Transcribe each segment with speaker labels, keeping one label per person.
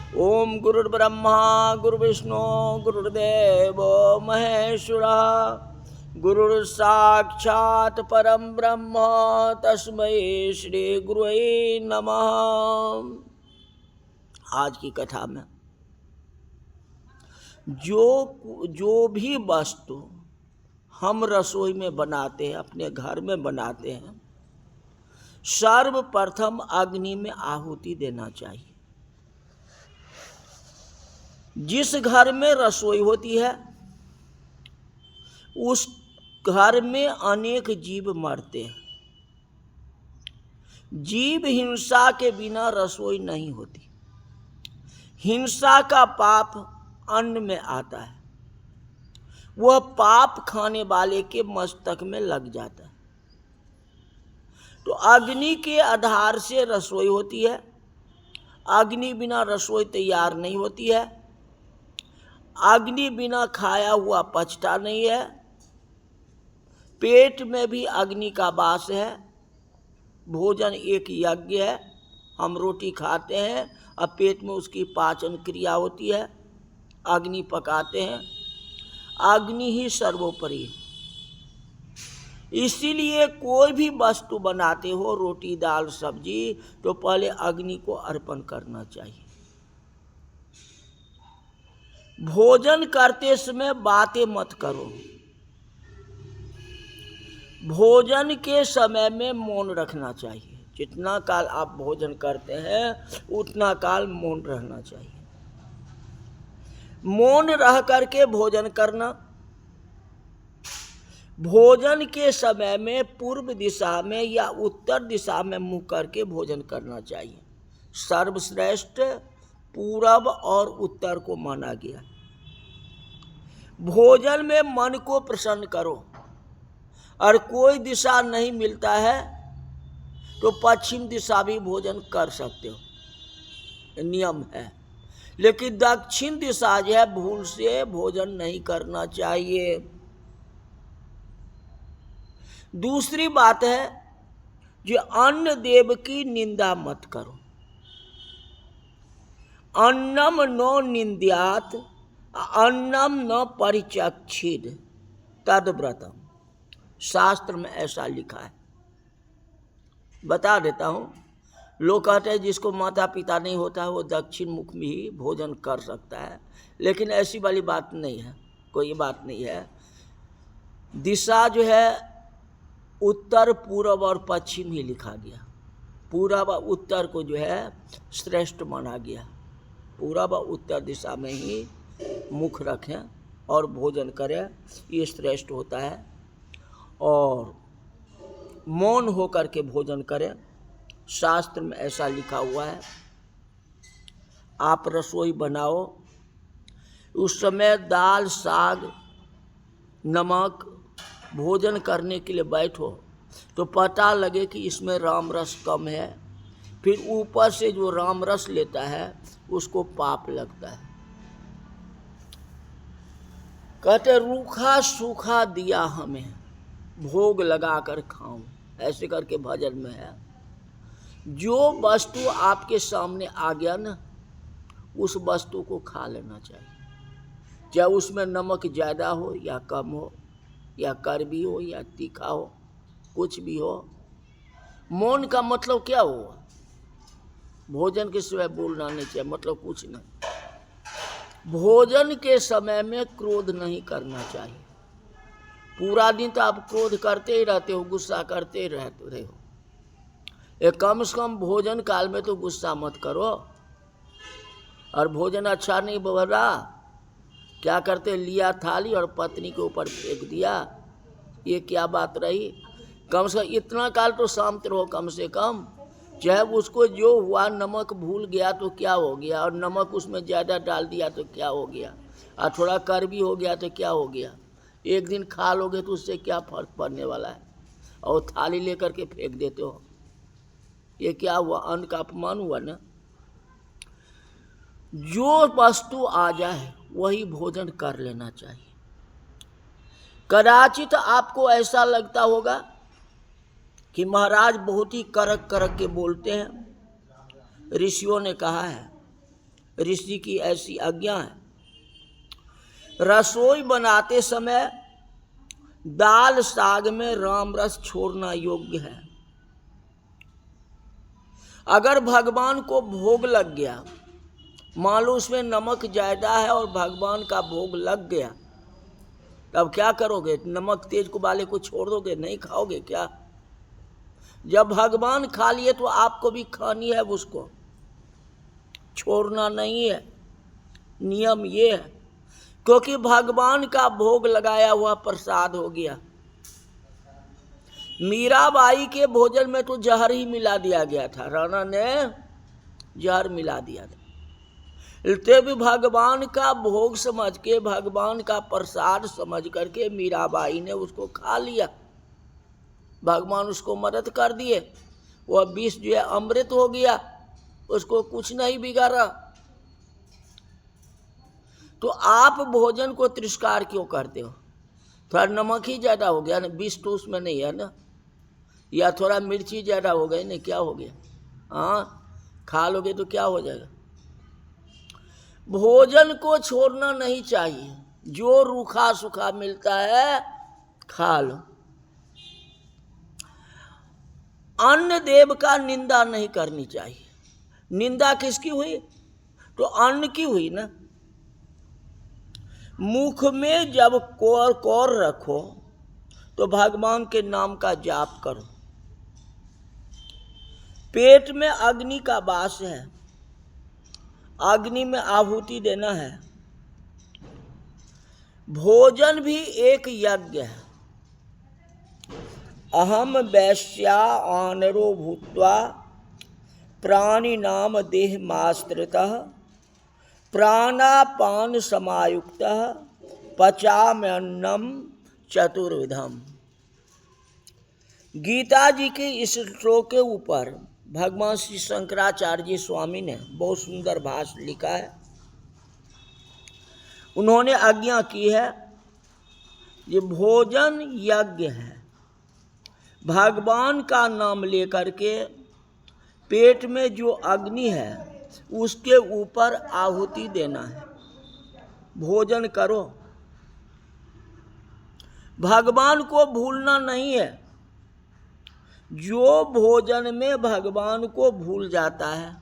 Speaker 1: ओम गुरुर्ब्रह्मा गुरुर्विष्णु गुरुर्देव महेश्वरः गुरुर्साक्षात् परम ब्रह्म तस्मै श्री गुरुवे नमः। आज की कथा में जो भी वस्तु हम रसोई में बनाते हैं, अपने घर में बनाते हैं, सर्वप्रथम अग्नि में आहुति देना चाहिए। जिस घर में रसोई होती है उस घर में अनेक जीव मरते हैं। जीव हिंसा के बिना रसोई नहीं होती। हिंसा का पाप अन्न में आता है, वह पाप खाने वाले के मस्तक में लग जाता है। तो अग्नि के आधार से रसोई होती है। अग्नि बिना रसोई तैयार नहीं होती है। अग्नि बिना खाया हुआ पचता नहीं है। पेट में भी अग्नि का वास है। भोजन एक यज्ञ है। हम रोटी खाते हैं, अब पेट में उसकी पाचन क्रिया होती है, अग्नि पकाते हैं। अग्नि ही सर्वोपरि है। इसीलिए कोई भी वस्तु बनाते हो, रोटी दाल सब्जी, तो पहले अग्नि को अर्पण करना चाहिए। भोजन करते समय बातें मत करो। भोजन के समय में मौन रखना चाहिए। जितना काल आप भोजन करते हैं उतना काल मौन रहना चाहिए। मौन रह करके भोजन करना। भोजन के समय में पूर्व दिशा में या उत्तर दिशा में मुंह करके भोजन करना चाहिए। सर्वश्रेष्ठ पूरब और उत्तर को माना गया। भोजन में मन को प्रसन्न करो, और कोई दिशा नहीं मिलता है तो पश्चिम दिशा भी भोजन कर सकते हो, नियम है। लेकिन दक्षिण दिशा जो है, भूल से भोजन नहीं करना चाहिए। दूसरी बात है, जो अन्न देव की निंदा मत करो। अन्नम नो निंद्यात अन्नम न परिचक्षिद तद्व्रतम। शास्त्र में ऐसा लिखा है। बता देता हूं। लोग कहते हैं जिसको माता पिता नहीं होता है वो दक्षिण मुख में ही भोजन कर सकता है, लेकिन ऐसी वाली बात नहीं है। कोई बात नहीं है। दिशा जो है उत्तर पूर्व और पश्चिम ही लिखा गया। पूर्व व उत्तर को जो है श्रेष्ठ माना गया। पूर्व व उत्तर दिशा में ही मुख रखें और भोजन करें, ये श्रेष्ठ होता है। और मौन होकर के भोजन करें, शास्त्र में ऐसा लिखा हुआ है। आप रसोई बनाओ, उस समय दाल साग नमक भोजन करने के लिए बैठो तो पता लगे कि इसमें राम रस कम है, फिर ऊपर से जो राम रस लेता है उसको पाप लगता है। कहते रूखा सूखा दिया हमें, भोग लगा कर खाऊं, ऐसे करके भजन में है। जो वस्तु आपके सामने आ गया ना, उस वस्तु को खा लेना चाहिए। चाहे उसमें नमक ज़्यादा हो या कम हो, या कड़वी हो या तीखा हो, कुछ भी हो। मौन का मतलब क्या हुआ? भोजन के सिवाय बोलना नहीं चाहिए, मतलब कुछ नहीं। भोजन के समय में क्रोध नहीं करना चाहिए। पूरा दिन तो आप क्रोध करते ही रहते हो, गुस्सा करते ही रहते हो। एक कम से कम भोजन काल में तो गुस्सा मत करो। और भोजन अच्छा नहीं बन रहा, क्या करते, लिया थाली और पत्नी के ऊपर फेंक दिया। ये क्या बात रही? कम से कम इतना काल तो शांत रहो कम से कम। चाहे उसको जो हुआ, नमक भूल गया तो क्या हो गया, और नमक उसमें ज़्यादा डाल दिया तो क्या हो गया, और थोड़ा कड़वी हो गया तो क्या हो गया। एक दिन खा लोगे तो उससे क्या फर्क पड़ने वाला है, और थाली लेकर के फेंक देते हो। ये क्या हुआ? अन्न का अपमान हुआ ना। जो वस्तु आ जाए वही भोजन कर लेना चाहिए। कदाचित आपको ऐसा लगता होगा कि महाराज बहुत ही करक करक के बोलते हैं। ऋषियों ने कहा है ऋषि की ऐसी आज्ञा है। रसोई बनाते समय दाल साग में राम रस छोड़ना योग्य है। अगर भगवान को भोग लग गया, मान लो उसमें नमक ज्यादा है और भगवान का भोग लग गया, तब क्या करोगे? नमक तेज को वाले को छोड़ दोगे? नहीं खाओगे क्या? जब भगवान खा लिए तो आपको भी खानी है, उसको छोड़ना नहीं है। नियम ये है, क्योंकि भगवान का भोग लगाया हुआ प्रसाद हो गया। मीराबाई के भोजन में तो जहर ही मिला दिया गया था, राणा ने जहर मिला दिया था। तो भी भगवान का भोग समझ के, भगवान का प्रसाद समझ करके मीराबाई ने उसको खा लिया। भगवान उसको मदद कर दिए, वह विष जो है अमृत हो गया, उसको कुछ नहीं बिगाड़ा। तो आप भोजन को तिरस्कार क्यों करते हो? थोड़ा नमक ही ज्यादा हो गया ना, विष तो उसमें नहीं है ना, या थोड़ा मिर्ची ज्यादा हो गई ना, क्या हो गया? हाँ, खा लोगे तो क्या हो जाएगा? भोजन को छोड़ना नहीं चाहिए, जो रूखा सूखा मिलता है खा लो। अन्न देव का निंदा नहीं करनी चाहिए। निंदा किसकी हुई? तो अन्न की हुई ना। मुख में जब कौर रखो तो भगवान के नाम का जाप करो। पेट में अग्नि का वास है, अग्नि में आहुति देना है। भोजन भी एक यज्ञ है। अहम वैश्या आनरो भूत्वा प्राणी नाम देह मास्त्रितः प्राणापान समायुक्तः पचाम्यन्नम चतुर्विधम। गीता जी के इस श्लोक के ऊपर भगवान श्री शंकराचार्य जी स्वामी ने बहुत सुंदर भाष्य लिखा है। उन्होंने आज्ञा की है, ये भोजन यज्ञ है। भगवान का नाम लेकर के पेट में जो अग्नि है उसके ऊपर आहुति देना है। भोजन करो, भगवान को भूलना नहीं है। जो भोजन में भगवान को भूल जाता है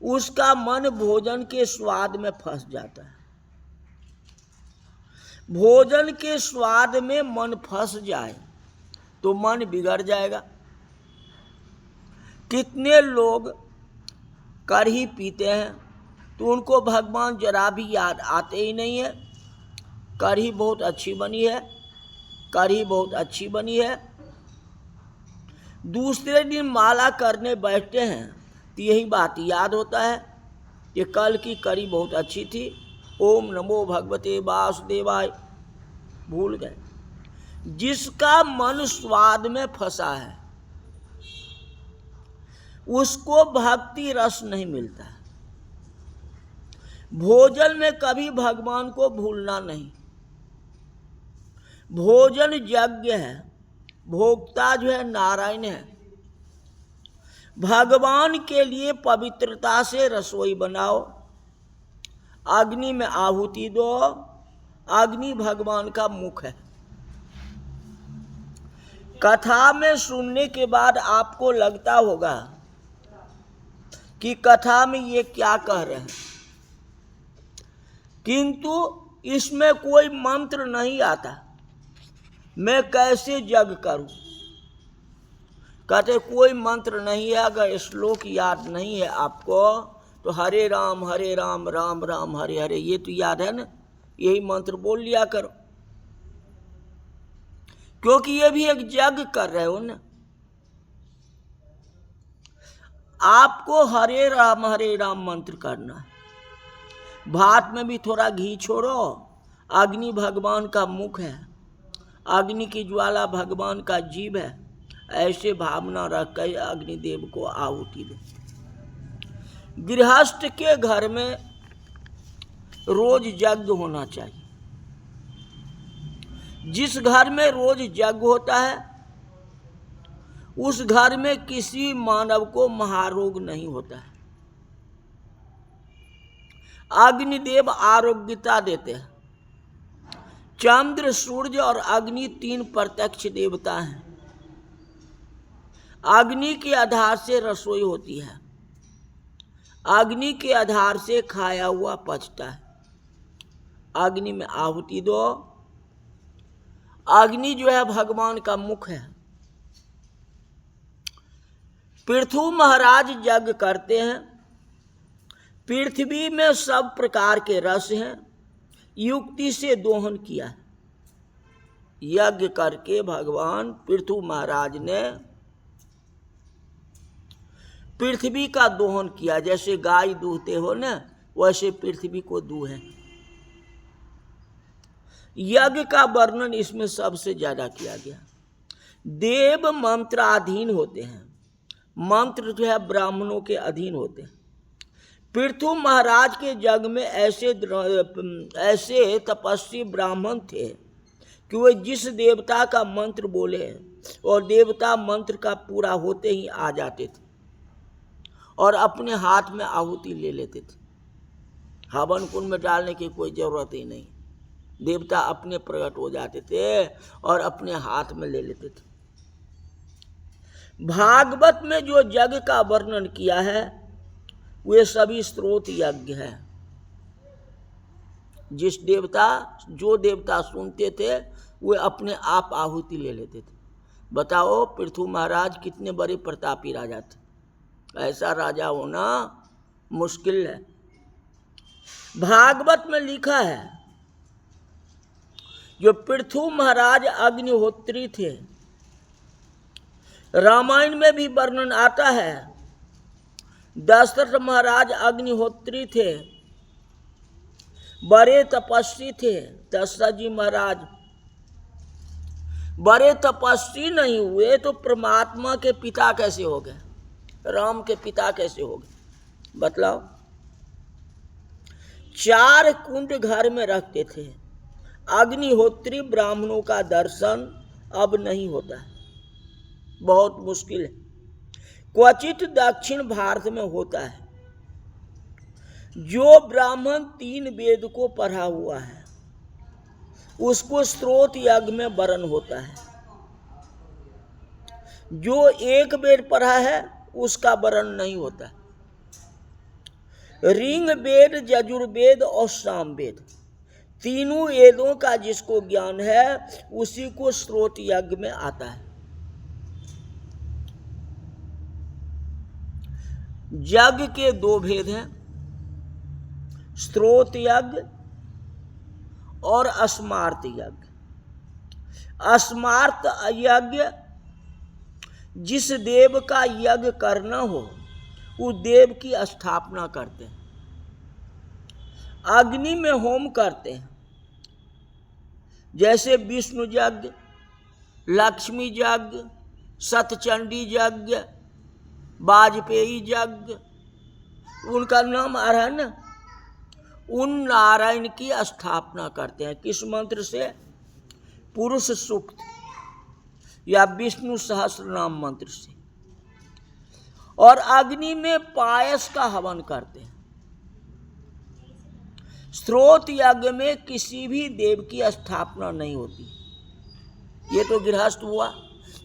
Speaker 1: उसका मन भोजन के स्वाद में फंस जाता है। भोजन के स्वाद में मन फंस जाए तो मन बिगड़ जाएगा। कितने लोग कढ़ी पीते हैं तो उनको भगवान जरा भी याद आते ही नहीं है। कढ़ी बहुत अच्छी बनी है, कढ़ी बहुत अच्छी बनी है। दूसरे दिन माला करने बैठते हैं तो यही बात याद होता है कि कल की कढ़ी बहुत अच्छी थी, ओम नमो भगवते वासुदेवाय, भूल गए। जिसका मन स्वाद में फंसा है उसको भक्ति रस नहीं मिलता है। भोजन में कभी भगवान को भूलना नहीं। भोजन यज्ञ है, भोक्ता जो है नारायण है। भगवान के लिए पवित्रता से रसोई बनाओ, अग्नि में आहुति दो। अग्नि भगवान का मुख है। कथा में सुनने के बाद आपको लगता होगा कि कथा में ये क्या कह रहे हैं, किंतु इसमें कोई मंत्र नहीं आता। मैं कैसे जग करूं? कहते कोई मंत्र नहीं है। अगर श्लोक याद नहीं है आपको तो हरे राम राम राम हरे हरे, ये तो याद है ना, यही मंत्र बोल लिया करो, क्योंकि ये भी एक यज्ञ कर रहे हो ना। आपको हरे राम मंत्र करना है। भात में भी थोड़ा घी छोड़ो। अग्नि भगवान का मुख है, अग्नि की ज्वाला भगवान का जीव है। ऐसे भावना रख कर अग्निदेव को आहुति दे। गृहस्थ के घर में रोज यज्ञ होना चाहिए। जिस घर में रोज यज्ञ होता है उस घर में किसी मानव को महारोग नहीं होता है। अग्निदेव आरोग्यता देते हैं। चंद्र, सूर्य और अग्नि 3 प्रत्यक्ष देवता हैं। अग्नि के आधार से रसोई होती है, अग्नि के आधार से खाया हुआ पचता है। अग्नि में आहुति दो। अग्नि जो है भगवान का मुख है। पृथु महाराज यज्ञ करते हैं। पृथ्वी में सब प्रकार के रस हैं, युक्ति से दोहन किया है। यज्ञ करके भगवान पृथु महाराज ने पृथ्वी का दोहन किया। जैसे गाय दूहते हो ना, वैसे पृथ्वी को दूहे। यज्ञ का वर्णन इसमें सबसे ज्यादा किया गया। देव मंत्राधीन होते हैं, मंत्र जो है ब्राह्मणों के अधीन होते हैं। पृथु महाराज के यज्ञ में ऐसे तपस्वी ब्राह्मण थे कि वे जिस देवता का मंत्र बोले और देवता मंत्र का पूरा होते ही आ जाते थे और अपने हाथ में आहुति ले लेते थे। हवन कुंड में डालने की कोई जरूरत ही नहीं, देवता अपने प्रकट हो जाते थे और अपने हाथ में ले लेते थे। भागवत में जो यज्ञ का वर्णन किया है वे सभी स्रोत यज्ञ है। जो देवता सुनते थे वे अपने आप आहुति ले लेते थे। बताओ पृथु महाराज कितने बड़े प्रतापी राजा थे। ऐसा राजा होना मुश्किल है। भागवत में लिखा है जो पृथु महाराज अग्निहोत्री थे। रामायण में भी वर्णन आता है। दशरथ महाराज अग्निहोत्री थे, बड़े तपस्वी थे। दशरथ जी महाराज बड़े तपस्वी नहीं हुए तो परमात्मा के पिता कैसे हो गए, राम के पिता कैसे हो गए बतलाओ। 4 कुंड घर में रखते थे। अग्निहोत्री ब्राह्मणों का दर्शन अब नहीं होता है, बहुत मुश्किल है। क्वचित दक्षिण भारत में होता है। जो ब्राह्मण 3 वेद को पढ़ा हुआ है उसको स्रोत यज्ञ में वरण होता है। जो 1 वेद पढ़ा है उसका वरण नहीं होता। ऋग वेद, यजुर्वेद और सामवेद, तीनों वेदों का जिसको ज्ञान है उसी को स्रोत यज्ञ में आता है। यज्ञ के 2 भेद हैं, स्रोत यज्ञ और अस्मार्त यज्ञ। अस्मार्त यज्ञ जिस देव का यज्ञ करना हो उस देव की स्थापना करते हैं, अग्नि में होम करते हैं। जैसे विष्णु यज्ञ, लक्ष्मी यज्ञ, सतचंडी यज्ञ, वाजपेयी यज्ञ, उनका नाम आ रहा है ना। उन नारायण की स्थापना करते हैं किस मंत्र से? पुरुष सूक्त या विष्णु सहस्त्र नाम मंत्र से। और अग्नि में पायस का हवन करते हैं। स्रोत यज्ञ में किसी भी देव की स्थापना नहीं होती। ये तो गृहस्थ हुआ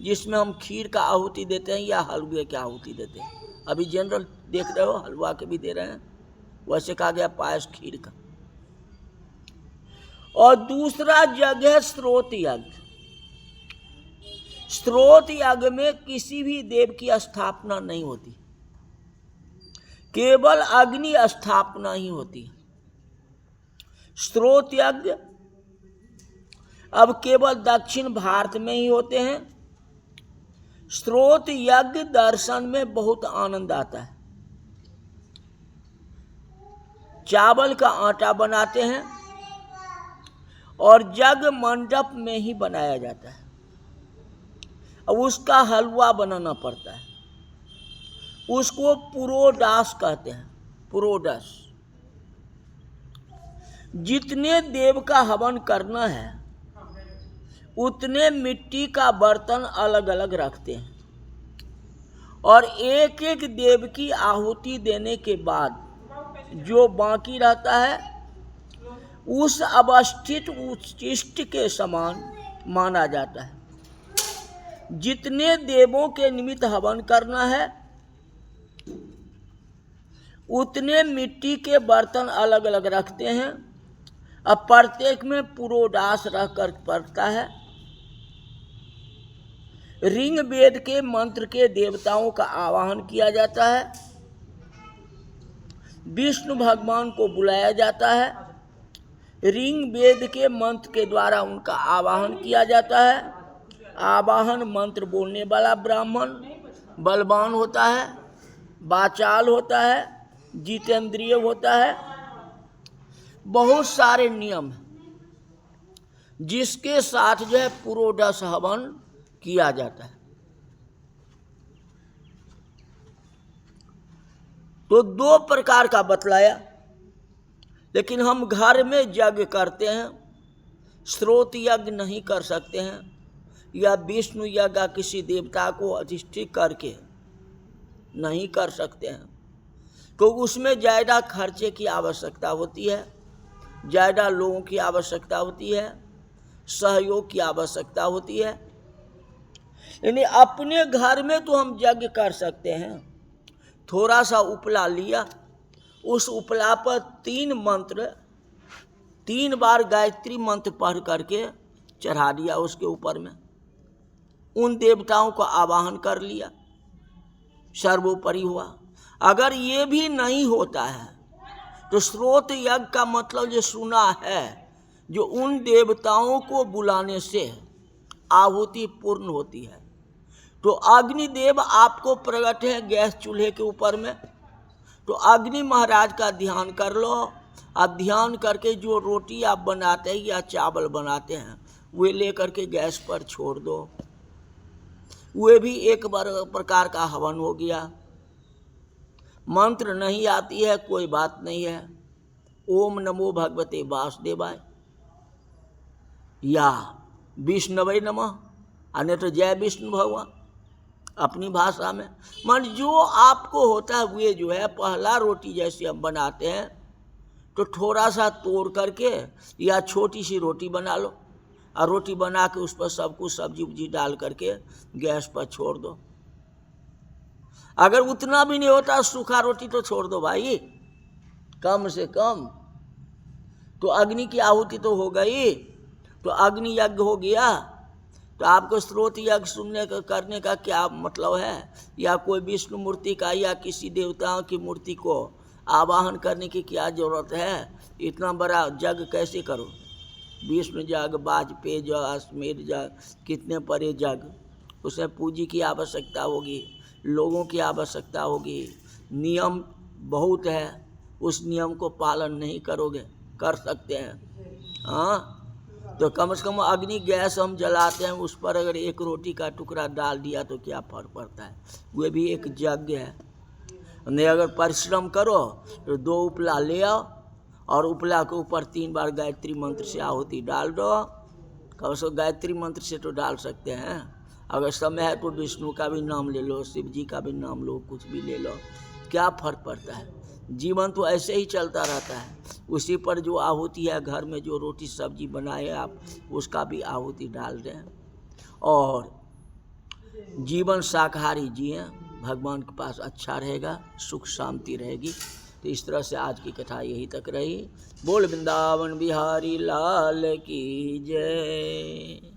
Speaker 1: जिसमें हम खीर का आहुति देते हैं या हलवे की आहुति देते हैं। अभी जनरल देख रहे हो हलवा के भी दे रहे हैं, वैसे कहा गया पायस खीर का। और दूसरा यज्ञ है स्रोत यज्ञ। स्रोत यज्ञ में किसी भी देव की स्थापना नहीं होती, केवल अग्नि स्थापना ही होती है। स्रोत यज्ञ अब केवल दक्षिण भारत में ही होते हैं। स्रोत यज्ञ दर्शन में बहुत आनंद आता है। चावल का आटा बनाते हैं और यज्ञ मंडप में ही बनाया जाता है। अब उसका हलवा बनाना पड़ता है, उसको पुरोडास कहते हैं। पुरोडास। जितने देव का हवन करना है उतने मिट्टी का बर्तन अलग अलग रखते हैं और एक एक देव की आहुति देने के बाद जो बाकी रहता है उस अवस्थित उच्छिष्ट के समान माना जाता है। जितने देवों के निमित्त हवन करना है उतने मिट्टी के बर्तन अलग अलग रखते हैं। अब प्रत्येक में पुरोडास रह कर पड़ता है। ऋग वेद के मंत्र के देवताओं का आवाहन किया जाता है। विष्णु भगवान को बुलाया जाता है। ऋग वेद के मंत्र के द्वारा उनका आवाहन किया जाता है। आवाहन मंत्र बोलने वाला ब्राह्मण बलवान होता है, वाचाल होता है, जितेंद्रिय होता है। बहुत सारे नियम जिसके साथ जो है पुरोडस हवन किया जाता है। तो दो प्रकार का बतलाया, लेकिन हम घर में यज्ञ करते हैं, स्रोत यज्ञ नहीं कर सकते हैं, या विष्णु यज्ञ किसी देवता को अधिष्ठित करके नहीं कर सकते हैं, तो उसमें ज़्यादा खर्चे की आवश्यकता होती है, ज़्यादा लोगों की आवश्यकता होती है, सहयोग की आवश्यकता होती है। यानी अपने घर में तो हम यज्ञ कर सकते हैं। थोड़ा सा उपला लिया, उस उपला पर 3 मंत्र 3 बार गायत्री मंत्र पढ़ करके चढ़ा दिया उसके ऊपर में, उन देवताओं को आवाहन कर लिया, सर्वोपरि हुआ। अगर ये भी नहीं होता है तो स्रोत यज्ञ का मतलब जो सुना है, जो उन देवताओं को बुलाने से आहुति पूर्ण होती है। तो अग्निदेव आपको प्रकट है गैस चूल्हे के ऊपर में, तो अग्नि महाराज का ध्यान कर लो। आप ध्यान करके जो रोटी आप बनाते हैं या चावल बनाते हैं वे लेकर के गैस पर छोड़ दो, वे भी एक प्रकार का हवन हो गया। मंत्र नहीं आती है कोई बात नहीं है, ओम नमो भगवते वासुदेवाय या विष्णवे नमः, अन्य तो जय विष्णु भगवान अपनी भाषा में। मन जो आपको होता है वे जो है, पहला रोटी जैसे हम बनाते हैं तो थोड़ा सा तोड़ करके या छोटी सी रोटी बना लो, और रोटी बना के उस पर सब कुछ सब्जी उब्जी डाल करके गैस पर छोड़ दो। अगर उतना भी नहीं होता सूखा रोटी तो छोड़ दो भाई, कम से कम। तो अग्नि की आहुति तो हो गई, तो अग्नि यज्ञ हो गया। तो आपको स्रोत यज्ञ सुनने का करने का क्या मतलब है, या कोई विष्णु मूर्ति का या किसी देवताओं की मूर्ति को आवाहन करने की क्या जरूरत है? इतना बड़ा यज्ञ कैसे करो? विष्णु यज्ञ, वाजपेय यज्ञ, अश्वमेध यज्ञ, कितने बड़े यज्ञ, उसमें पूंजी की आवश्यकता होगी, लोगों की आवश्यकता होगी, नियम बहुत है, उस नियम को पालन नहीं करोगे, कर सकते हैं हाँ। तो कम से कम अग्नि गैस हम जलाते हैं, उस पर अगर एक रोटी का टुकड़ा डाल दिया तो क्या फर्क पड़ता है? वे भी एक यज्ञ है। नहीं अगर परिश्रम करो तो 2 उपला ले आओ और उपला के ऊपर 3 बार गायत्री मंत्र से आहुति डाल दो। कम से कम गायत्री मंत्र से तो डाल सकते हैं। अगर समय है तो विष्णु का भी नाम ले लो, शिव जी का भी नाम लो, कुछ भी ले लो, क्या फर्क पड़ता है? जीवन तो ऐसे ही चलता रहता है। उसी पर जो आहुति है, घर में जो रोटी सब्जी बनाए आप उसका भी आहुति डाल दें और जीवन शाकाहारी जिए, भगवान के पास अच्छा रहेगा, सुख शांति रहेगी। तो इस तरह से आज की कथा यही तक रही। बोल वृंदावन बिहारी लाल की जय।